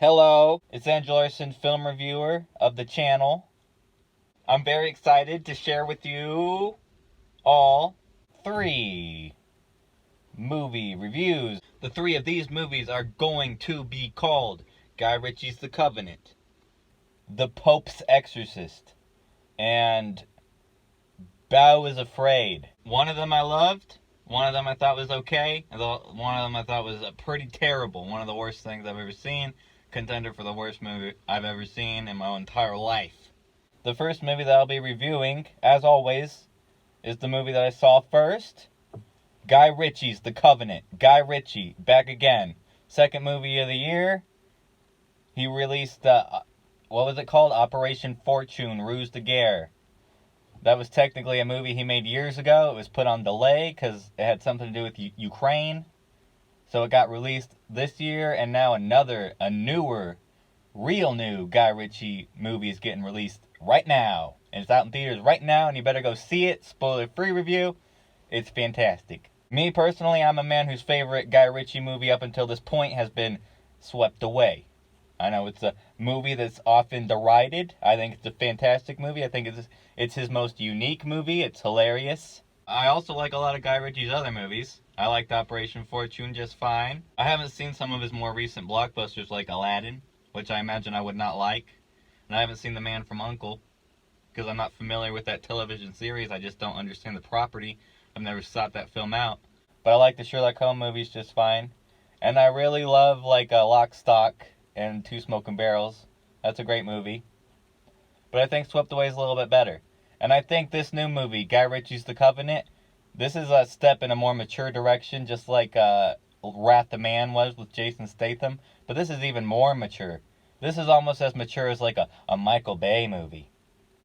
Hello, it's Angelarson, film reviewer of the channel. I'm very excited to share with you all 3 movie reviews. The 3 of these movies are going to be called Guy Ritchie's The Covenant, The Pope's Exorcist, and Beau is Afraid. One of them I loved, one of them I thought was okay, and one of them I thought was pretty terrible. One of the worst things I've ever seen. Contender for the worst movie I've ever seen in my entire life. The first movie that I'll be reviewing, as always, is the movie that I saw first. Guy Ritchie's The Covenant. Guy Ritchie, back again. Second movie of the year. He released, what was it called? Operation Fortune, Ruse de Guerre. That was technically a movie he made years ago. It was put on delay because it had something to do with Ukraine. So it got released this year, and now a newer, real new Guy Ritchie movie is getting released right now. And it's out in theaters right now, and you better go see it. Spoiler-free review. It's fantastic. Me, personally, I'm a man whose favorite Guy Ritchie movie up until this point has been Swept Away. I know it's a movie that's often derided. I think it's a fantastic movie. I think it's his most unique movie. It's hilarious. I also like a lot of Guy Ritchie's other movies. I liked Operation Fortune just fine. I haven't seen some of his more recent blockbusters like Aladdin, which I imagine I would not like. And I haven't seen The Man from U.N.C.L.E. because I'm not familiar with that television series. I just don't understand the property. I've never sought that film out. But I like the Sherlock Holmes movies just fine. And I really love Lock, Stock, and Two Smoking Barrels. That's a great movie. But I think Swept Away is a little bit better. And I think this new movie, Guy Ritchie's The Covenant, this is a step in a more mature direction, just like Wrath of Man was with Jason Statham. But this is even more mature. This is almost as mature as like a Michael Bay movie.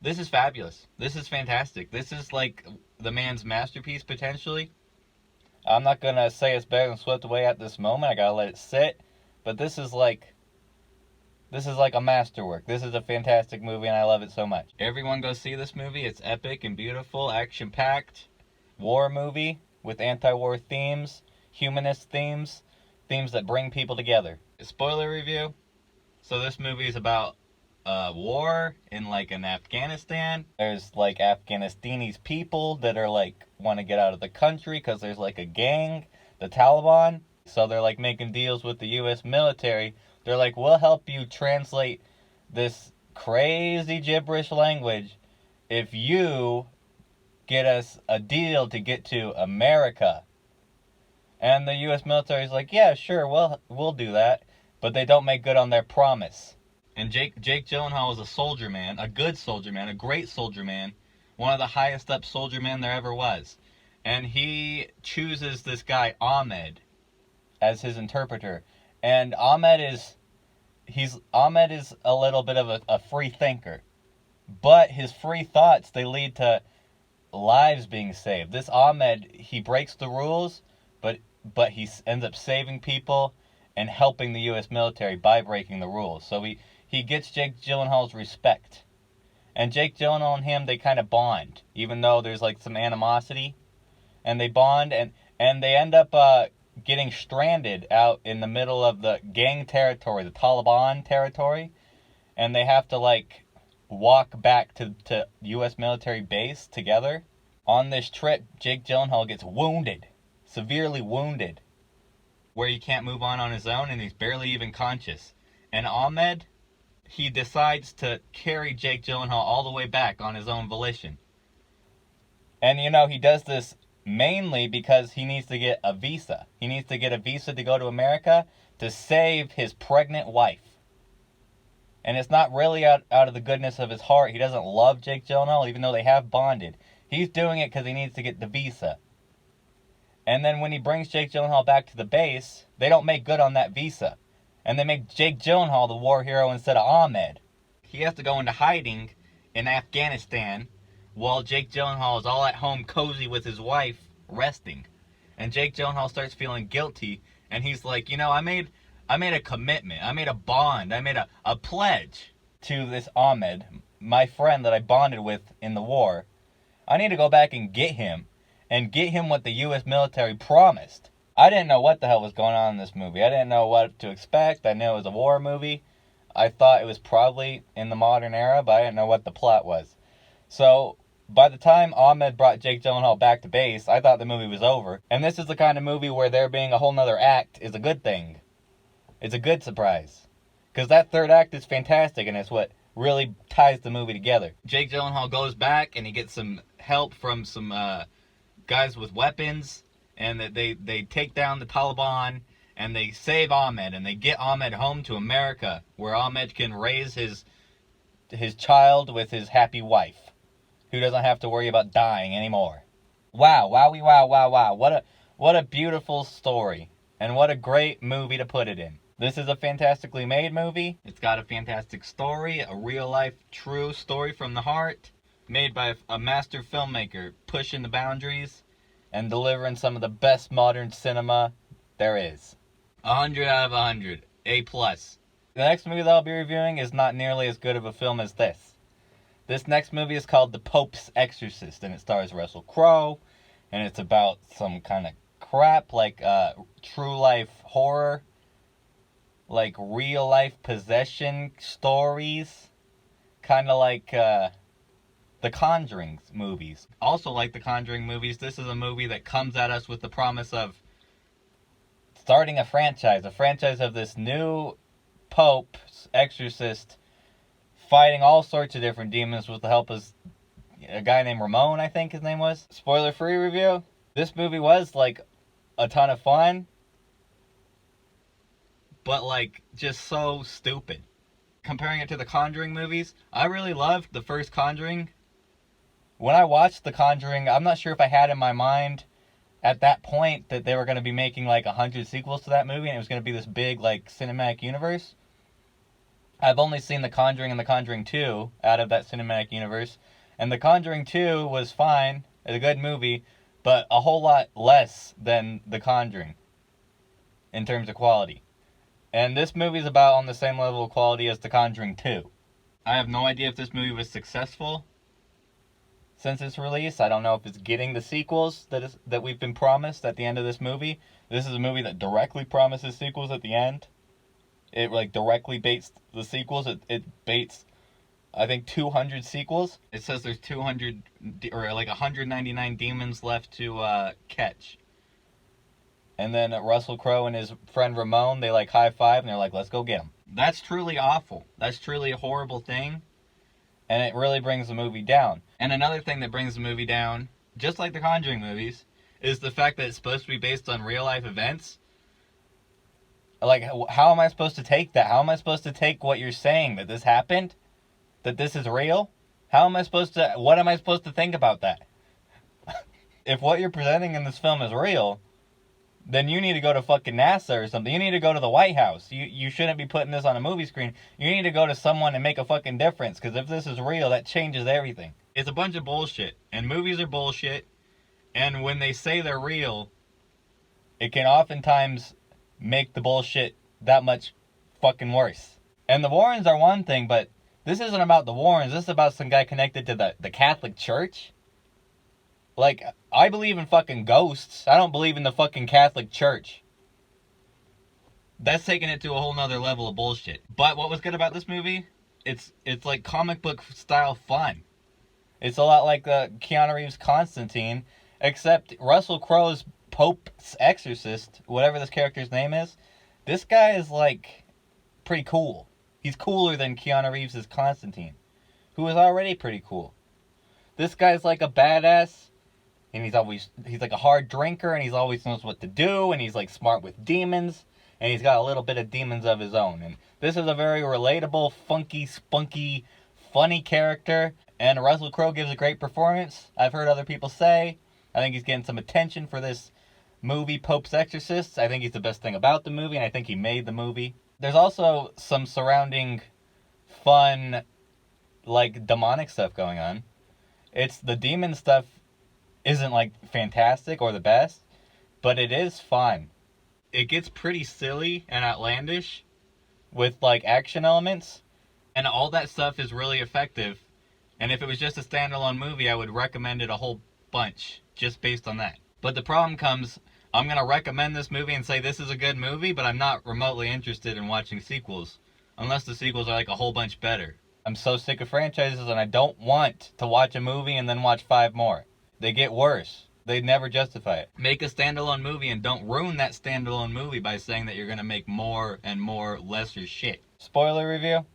This is fabulous. This is fantastic. This is like the man's masterpiece, potentially. I'm not going to say it's better than Swept Away at this moment. I got to let it sit. But this is like a masterwork. This is a fantastic movie, and I love it so much. Everyone go see this movie. It's epic and beautiful, action-packed. War movie with anti-war themes, humanist themes, themes that bring people together. Spoiler review. So this movie is about war in in Afghanistan. There's Afghanistanis people that are want to get out of the country because there's a gang, the Taliban. So they're making deals with the U.S. military. They're we'll help you translate this crazy gibberish language if you get us a deal to get to America. And the U.S. military is yeah, sure, we'll do that. But they don't make good on their promise. And Jake Gyllenhaal is a soldier man, a good soldier man, a great soldier man, one of the highest up soldier men there ever was. And he chooses this guy, Ahmed, as his interpreter. And Ahmed is a little bit of a free thinker. But his free thoughts, they lead to lives being saved. This Ahmed, he breaks the rules, but he ends up saving people and helping the U.S. military by breaking the rules. So he gets Jake Gyllenhaal's respect. And Jake Gyllenhaal and him, they kind of bond, even though there's some animosity. And they bond, and they end up getting stranded out in the middle of the gang territory, the Taliban territory. And they have to walk back to U.S. military base together. On this trip, Jake Gyllenhaal gets wounded, severely wounded, where he can't move on his own, and he's barely even conscious. And Ahmed, he decides to carry Jake Gyllenhaal all the way back on his own volition. And he does this mainly because he needs to get a visa. He needs to get a visa to go to America to save his pregnant wife. And it's not really out of the goodness of his heart. He doesn't love Jake Gyllenhaal, even though they have bonded. He's doing it because he needs to get the visa. And then when he brings Jake Gyllenhaal back to the base, they don't make good on that visa. And they make Jake Gyllenhaal the war hero instead of Ahmed. He has to go into hiding in Afghanistan while Jake Gyllenhaal is all at home cozy with his wife, resting. And Jake Gyllenhaal starts feeling guilty, and he's like, I made a commitment. I made a bond. I made a pledge to this Ahmed, my friend that I bonded with in the war. I need to go back and get him what the U.S. military promised. I didn't know what the hell was going on in this movie. I didn't know what to expect. I knew it was a war movie. I thought it was probably in the modern era, but I didn't know what the plot was. So, by the time Ahmed brought Jake Gyllenhaal back to base, I thought the movie was over. And this is the kind of movie where there being a whole nother act is a good thing. It's a good surprise. Because that third act is fantastic, and it's what really ties the movie together. Jake Gyllenhaal goes back, and he gets some help from some guys with weapons, and they take down the Taliban, and they save Ahmed, and they get Ahmed home to America, where Ahmed can raise his child with his happy wife, who doesn't have to worry about dying anymore. Wow, wowie, wow, wow, wow. What a beautiful story, and what a great movie to put it in. This is a fantastically made movie. It's got a fantastic story, a real-life, true story from the heart, made by a master filmmaker, pushing the boundaries and delivering some of the best modern cinema there is. 100 out of 100. A+. The next movie that I'll be reviewing is not nearly as good of a film as this. This next movie is called The Pope's Exorcist, and it stars Russell Crowe, and it's about some kind of crap, like true life horror, like real life possession stories, kind of like the Conjuring movies. Also like the Conjuring movies, this is a movie that comes at us with the promise of starting a franchise of this new Pope's exorcist fighting all sorts of different demons with the help of a guy named Ramon, I think his name was. Spoiler-free review. This movie was like a ton of fun, but like just so stupid. Comparing it to the Conjuring movies, I really loved the first Conjuring. When I watched The Conjuring, I'm not sure if I had in my mind at that point that they were going to be making like 100 sequels to that movie and it was going to be this big like cinematic universe. I've only seen The Conjuring and The Conjuring 2 out of that cinematic universe, and The Conjuring 2 was fine, it's a good movie, but a whole lot less than The Conjuring in terms of quality. And this movie's about on the same level of quality as The Conjuring 2. I have no idea if this movie was successful since its release. I don't know if it's getting the sequels that we've been promised at the end of this movie. This is a movie that directly promises sequels at the end. It like directly baits the sequels. It baits, I think, 200 sequels. It says there's 200 or like 199 demons left to catch. And then Russell Crowe and his friend Ramon, they like high five and they're like, let's go get him. That's truly awful. That's truly a horrible thing. And it really brings the movie down. And another thing that brings the movie down, just like the Conjuring movies, is the fact that it's supposed to be based on real life events. Like, how am I supposed to take that? How am I supposed to take what you're saying, that this happened? That this is real? What am I supposed to think about that? If what you're presenting in this film is real, then you need to go to fucking NASA or something. You need to go to the White House. You shouldn't be putting this on a movie screen. You need to go to someone and make a fucking difference, because if this is real, that changes everything. It's a bunch of bullshit, and movies are bullshit, and when they say they're real, it can oftentimes make the bullshit that much fucking worse. And the Warrens are one thing, but this isn't about the Warrens. This is about some guy connected to the Catholic Church. Like, I believe in fucking ghosts. I don't believe in the fucking Catholic Church. That's taking it to a whole nother level of bullshit. But what was good about this movie? It's like comic book style fun. It's a lot like Keanu Reeves' Constantine, except Russell Crowe's Pope's Exorcist, whatever this character's name is, this guy is like pretty cool. He's cooler than Keanu Reeves' Constantine, who is already pretty cool. This guy's like a badass. And he's like a hard drinker, and he's always knows what to do, and he's like smart with demons, and he's got a little bit of demons of his own. And this is a very relatable, funky, spunky, funny character, and Russell Crowe gives a great performance. I've heard other people say. I think he's getting some attention for this movie, Pope's Exorcist. I think he's the best thing about the movie, and I think he made the movie. There's also some surrounding fun, like, demonic stuff going on. It's the demon stuff isn't like fantastic or the best, but it is fun. It gets pretty silly and outlandish with like action elements, and all that stuff is really effective. And if it was just a standalone movie, I would recommend it a whole bunch just based on that. But the problem comes I'm going to recommend this movie and say this is a good movie, but I'm not remotely interested in watching sequels. Unless the sequels are like a whole bunch better. I'm so sick of franchises and I don't want to watch a movie and then watch 5 more. They get worse. They never justify it. Make a standalone movie and don't ruin that standalone movie by saying that you're going to make more and more lesser shit. Spoiler review.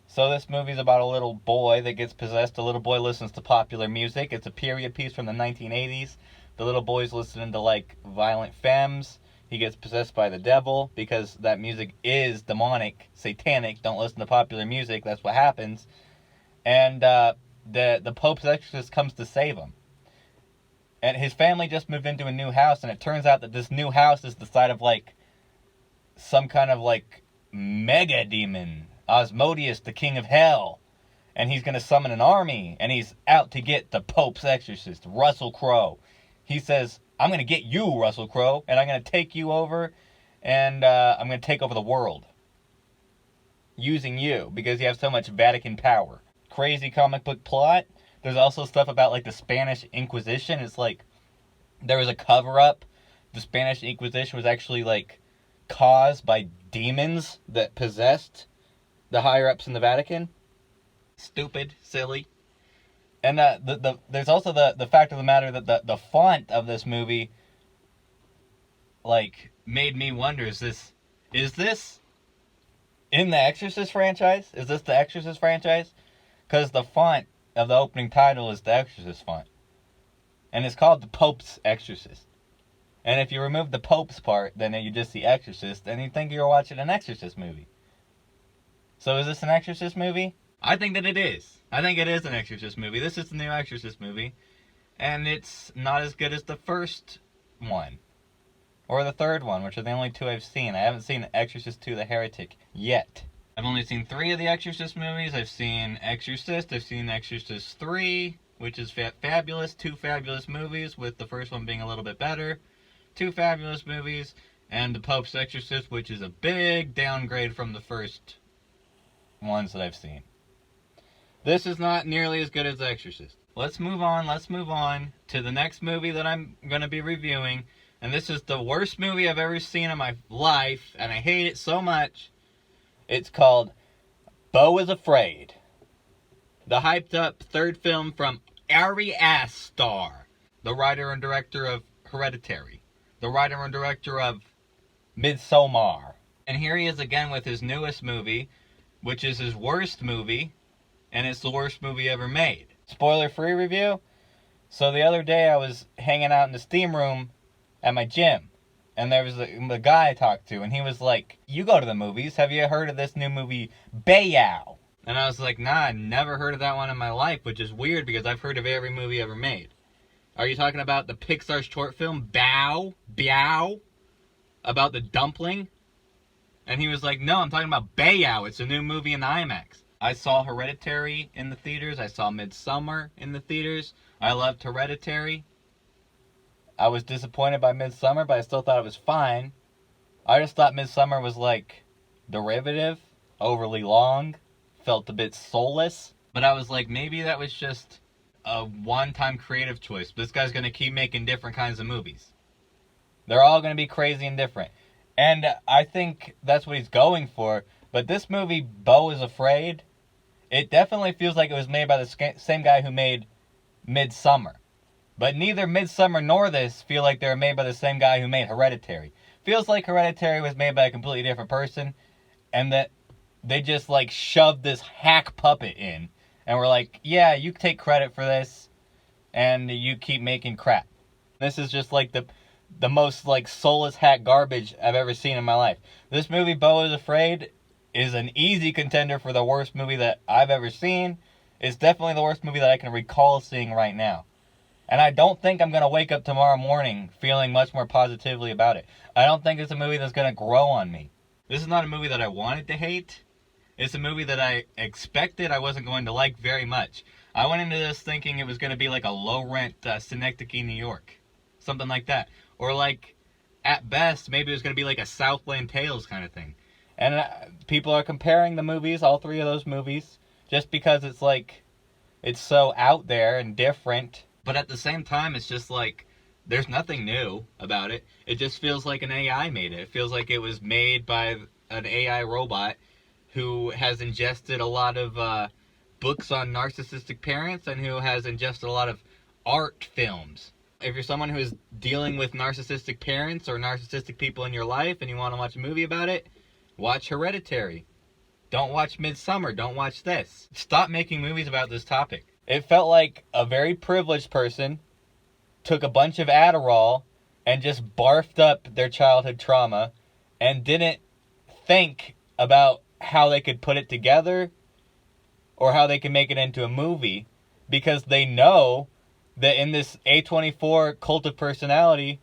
So this movie's about a little boy that gets possessed. A little boy listens to popular music. It's a period piece from the 1980s. The little boy's listening to like violent femmes. He gets possessed by the devil because that music is demonic, satanic. Don't listen to popular music. That's what happens. And the Pope's exorcist comes to save him. And his family just moved into a new house, and it turns out that this new house is the site of like some kind of like mega demon, Asmodeus, the king of hell. And he's going to summon an army, and he's out to get the Pope's exorcist, Russell Crowe. He says, I'm going to get you, Russell Crowe, and I'm going to take you over, and I'm going to take over the world. Using you, because you have so much Vatican power. Crazy comic book plot. There's also stuff about, like, the Spanish Inquisition. It's like, there was a cover-up. The Spanish Inquisition was actually, like, caused by demons that possessed the higher-ups in the Vatican. Stupid. Silly. And there's also the fact of the matter that the font of this movie, like, made me wonder, is this in the Exorcist franchise? Is this the Exorcist franchise? Because the font of the opening title is the Exorcist font. And it's called the Pope's Exorcist. And if you remove the Pope's part, then you just see Exorcist, and you think you're watching an Exorcist movie. So is this an Exorcist movie? I think that it is. I think it is an Exorcist movie. This is the new Exorcist movie. And it's not as good as the first one. Or the third one, which are the only 2 I've seen. I haven't seen Exorcist II: The Heretic yet. I've only seen 3 of the Exorcist movies. I've seen Exorcist. I've seen Exorcist 3, which is fabulous. 2 fabulous movies, with the first one being a little bit better. 2 fabulous movies. And The Pope's Exorcist, which is a big downgrade from the first ones that I've seen. This is not nearly as good as The Exorcist. Let's move on to the next movie that I'm going to be reviewing. And this is the worst movie I've ever seen in my life, and I hate it so much. It's called Beau is Afraid. The hyped up 3rd film from Ari Aster, the writer and director of Hereditary, the writer and director of Midsommar. And here he is again with his newest movie, which is his worst movie, and it's the worst movie ever made. Spoiler-free review. So the other day I was hanging out in the steam room at my gym, and there was the guy I talked to, and he was like, you go to the movies, have you heard of this new movie, Beau? And I was like, nah, I never heard of that one in my life, which is weird because I've heard of every movie ever made. Are you talking about the Pixar short film, Beau? About the dumpling? And he was like, no, I'm talking about Beau. It's a new movie in the IMAX. I saw Hereditary in the theaters. I saw Midsommar in the theaters. I loved Hereditary. I was disappointed by Midsommar, but I still thought it was fine. I just thought Midsommar was, like, derivative, overly long, felt a bit soulless. But I was like, maybe that was just a one-time creative choice. This guy's going to keep making different kinds of movies. They're all going to be crazy and different. And I think that's what he's going for. But this movie, Beau is Afraid, it definitely feels like it was made by the same guy who made Midsommar. But neither Midsommar nor this feel like they were made by the same guy who made Hereditary. Feels like Hereditary was made by a completely different person, and that they just, like, shoved this hack puppet in, and were like, yeah, you take credit for this, and you keep making crap. This is just, like, the most, like, soulless hack garbage I've ever seen in my life. This movie, Beau is Afraid, is an easy contender for the worst movie that I've ever seen. It's definitely the worst movie that I can recall seeing right now. And I don't think I'm going to wake up tomorrow morning feeling much more positively about it. I don't think it's a movie that's going to grow on me. This is not a movie that I wanted to hate. It's a movie that I expected I wasn't going to like very much. I went into this thinking it was going to be like a low-rent Synecdoche, New York. Something like that. Or like, at best, maybe it was going to be like a Southland Tales kind of thing. And people are comparing the movies, all 3 of those movies, just because it's like, it's so out there and different. But at the same time, it's just like, There's nothing new about it. It just feels like an AI made it. It feels like it was made by an AI robot who has ingested a lot of books on narcissistic parents and who has ingested a lot of art films. If you're someone who is dealing with narcissistic parents or narcissistic people in your life and you want to watch a movie about it, watch Hereditary. Don't watch Midsummer. Don't watch this. Stop making movies about this topic. It felt like a very privileged person took a bunch of Adderall and just barfed up their childhood trauma and didn't think about how they could put it together or how they can make it into a movie, because they know that in this A24 cult of personality,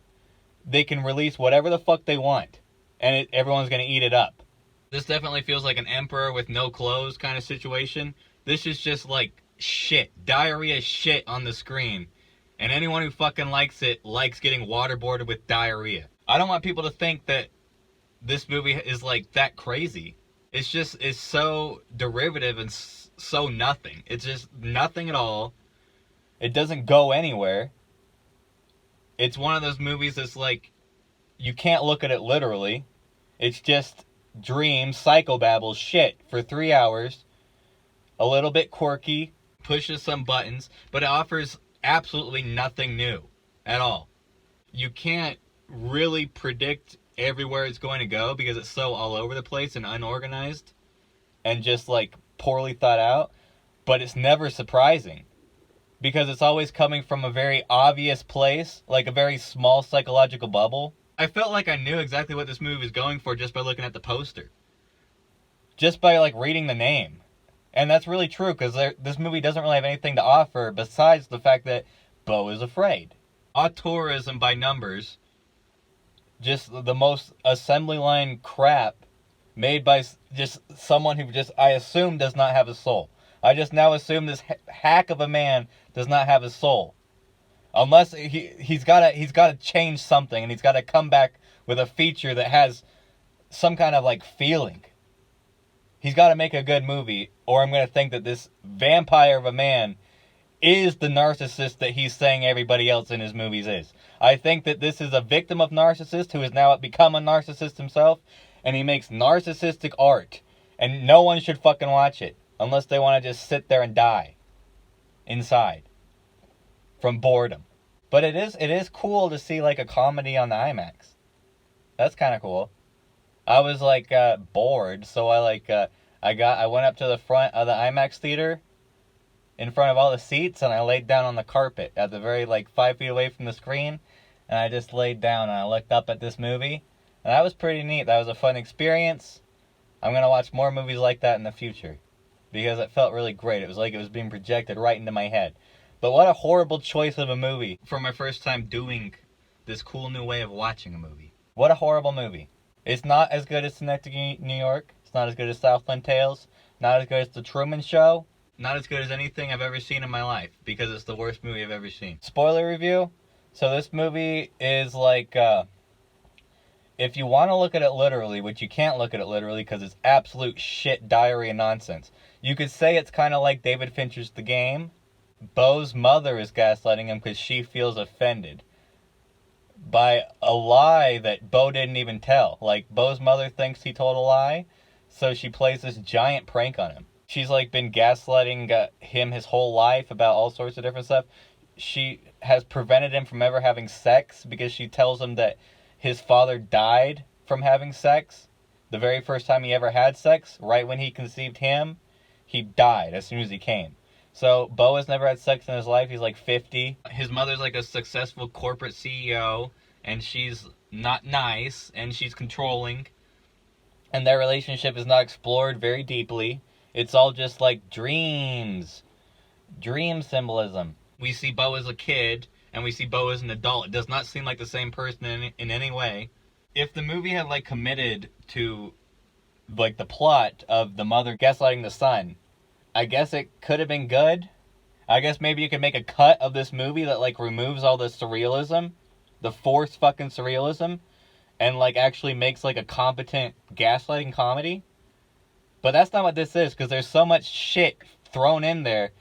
they can release whatever the fuck they want and everyone's going to eat it up. This definitely feels like an emperor with no clothes kind of situation. This is just like shit, diarrhea shit on the screen. And anyone who fucking likes it likes getting waterboarded with diarrhea. I don't want people to think that this movie is like that crazy. It's so derivative and so nothing. It's just nothing at all. It doesn't go anywhere. It's one of those movies that's like, you can't look at it literally. It's just dream, psychobabble shit for 3 hours. A little bit quirky, pushes some buttons, but it offers absolutely nothing new at all. You can't really predict everywhere it's going to go because it's so all over the place and unorganized and just like poorly thought out, but it's never surprising because it's always coming from a very obvious place, like a very small psychological bubble. I felt like I knew exactly what this movie was going for just by looking at the poster, just by like reading the name. And that's really true, because this movie doesn't really have anything to offer besides the fact that Beau is afraid. Auteurism by numbers. Just the most assembly line crap made by just someone who just, I assume, does not have a soul. I just now assume this hack of a man does not have a soul. Unless he's got to change something, and he's got to come back with a feature that has some kind of like feeling. He's got to make a good movie, or I'm going to think that this vampire of a man is the narcissist that he's saying everybody else in his movies is. I think that this is a victim of narcissist who has now become a narcissist himself, and he makes narcissistic art, and no one should fucking watch it unless they want to just sit there and die inside from boredom. But it is cool to see like a comedy on the IMAX. That's kind of cool. I was like bored, so I went up to the front of the IMAX theater in front of all the seats, and I laid down on the carpet at the very like 5 feet away from the screen, and I just laid down and I looked up at this movie, and that was pretty neat. That was a fun experience. I'm gonna watch more movies like that in the future because it felt really great. It was like it was being projected right into my head. But what a horrible choice of a movie for my first time doing this cool new way of watching a movie. What a horrible movie. It's not as good as Synecdoche, New York. It's not as good as Southland Tales. Not as good as The Truman Show. Not as good as anything I've ever seen in my life, because it's the worst movie I've ever seen. Spoiler review. So this movie is like, if you want to look at it literally, which you can't look at it literally because it's absolute shit, diarrhea nonsense. You could say it's kind of like David Fincher's The Game. Beau's mother is gaslighting him because she feels offended by a lie that Beau didn't even tell. Like, Beau's mother thinks he told a lie, so she plays this giant prank on him. She's like been gaslighting him his whole life about all sorts of different stuff. She has prevented him from ever having sex because she tells him that his father died from having sex. The very first time he ever had sex, right when he conceived him, he died as soon as he came. So Beau has never had sex in his life. He's like 50. His mother's like a successful corporate CEO, and she's not nice, and she's controlling. And their relationship is not explored very deeply. It's all just like dreams. Dream symbolism. We see Beau as a kid, and we see Beau as an adult. It does not seem like the same person in any way. If the movie had like committed to like the plot of the mother gaslighting the son, I guess it could have been good. I guess maybe you could make a cut of this movie that like removes all the surrealism, the forced fucking surrealism, and like actually makes like a competent gaslighting comedy. But that's not what this is, because there's so much shit thrown in there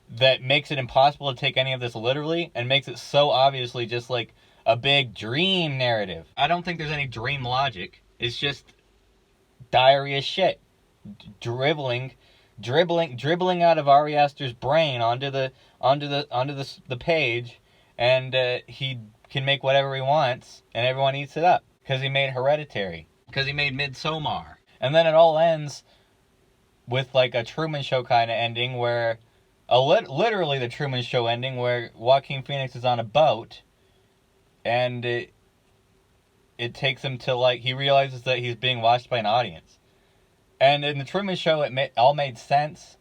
that makes it impossible to take any of this literally, and makes it so obviously just like a big dream narrative. I don't think there's any dream logic. It's just diarrhea shit. Dribbling out of Ari Aster's brain onto the page, and he can make whatever he wants, and everyone eats it up. Because he made Hereditary. Because he made Midsommar. And then it all ends with like a Truman Show kind of ending where, literally the Truman Show ending where Joaquin Phoenix is on a boat, and it takes him to like, he realizes that he's being watched by an audience. And in the Truman Show, it all made sense.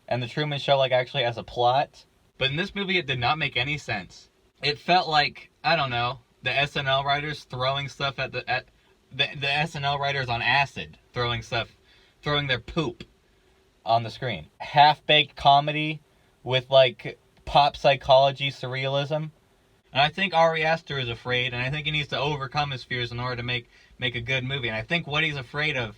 And the Truman Show like actually has a plot. But in this movie, it did not make any sense. It felt like, I don't know, the SNL writers throwing stuff at the SNL writers on acid, throwing their poop on the screen. Half-baked comedy with like pop psychology surrealism. And I think Ari Aster is afraid, and I think he needs to overcome his fears in order to make a good movie. And I think what he's afraid of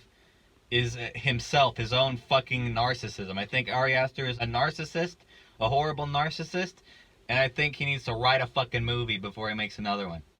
is himself, his own fucking narcissism. I think Ari Aster is a narcissist, a horrible narcissist, and I think he needs to write a fucking movie before he makes another one.